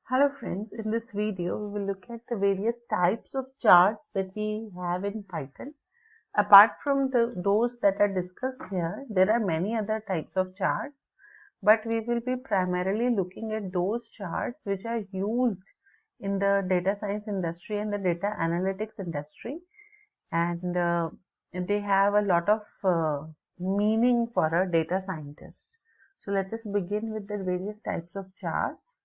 Hello friends, in this video we will look at the various types of charts that we have in Python. Apart from those that are discussed here, there are many other types of charts, but we will be primarily looking at those charts which are used in the data science industry and the data analytics industry, and they have a lot of meaning for a data scientist. So let us begin with the various types of charts.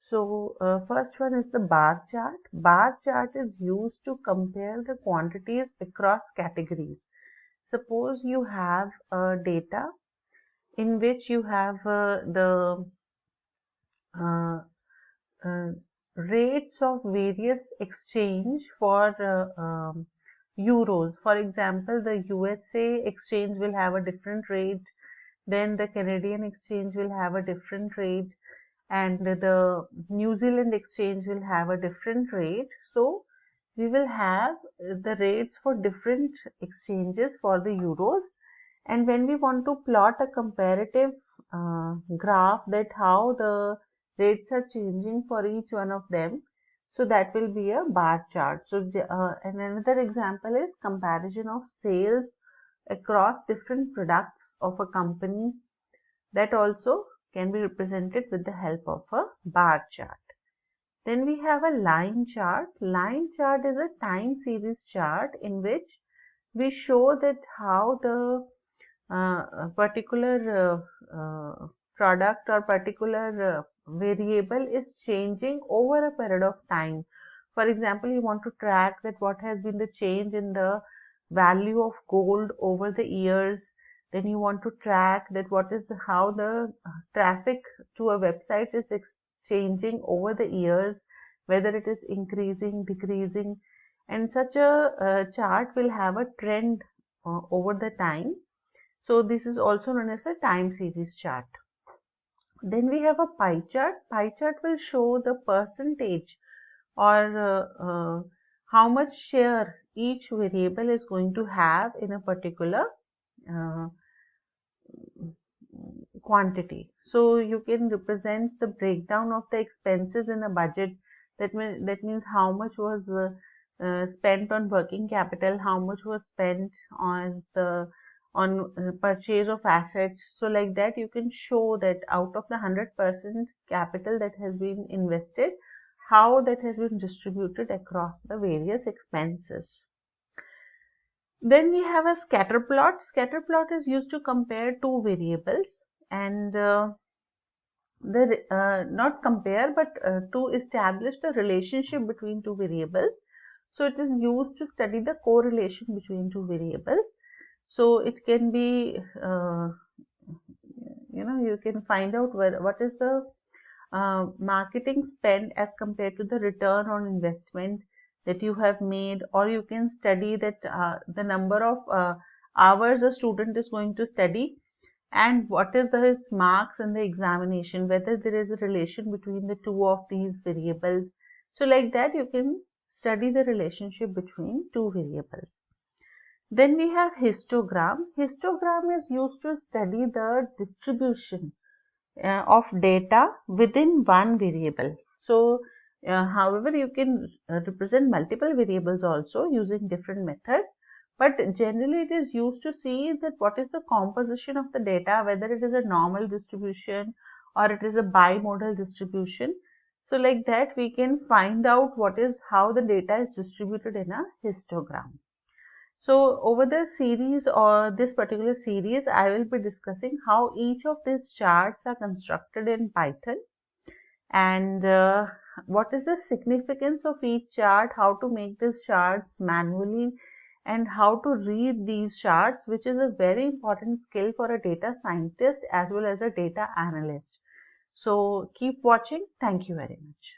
So first one is the bar chart. Bar chart is used to compare the quantities across categories. Suppose you have data in which you have the uh, uh, rates of various exchange for euros. For example, the USA exchange will have a different rate, then the Canadian exchange will have a different rate, and the New Zealand exchange will have a different rate. So we will have the rates for different exchanges for the euros, and when we want to plot a comparative graph that how the rates are changing for each one of them, so that will be a bar chart. So and another example is comparison of sales across different products of a company, that also can be represented with the help of a bar chart. Then we have a line chart. Line chart is a time series chart in which we show that how the particular product or particular variable is changing over a period of time. For example, you want to track that what has been the change in the value of gold over the years. Then you want to track that what is how the traffic to a website is changing over the years, whether it is increasing, decreasing, and such a chart will have a trend over the time. So this is also known as a time series chart. Then we have a pie chart. Pie chart will show the percentage or how much share each variable is going to have in a particular uh, quantity. So you can represent the breakdown of the expenses in a budget. That means how much was spent on working capital, how much was spent on purchase of assets. So like that you can show that out of the 100% capital that has been invested, how that has been distributed across the various expenses. Then we have a scatter plot. Scatter plot is used to compare two variables, and not compare but to establish the relationship between two variables. So it is used to study the correlation between two variables. So it can be you can find out what is the marketing spend as compared to the return on investment that you have made, or you can study that the number of hours a student is going to study and what is his marks in the examination, whether there is a relation between the two of these variables. So like that you can study the relationship between two variables. Then we have histogram. Histogram is used to study the distribution of data within one variable. So however, you can represent multiple variables also using different methods, but generally it is used to see that what is the composition of the data, whether it is a normal distribution or it is a bimodal distribution. So like that we can find out how the data is distributed in a histogram. So over the series or this particular series, I will be discussing how each of these charts are constructed in Python, and what is the significance of each chart, how to make these charts manually, and how to read these charts, which is a very important skill for a data scientist as well as a data analyst. So keep watching. Thank you very much.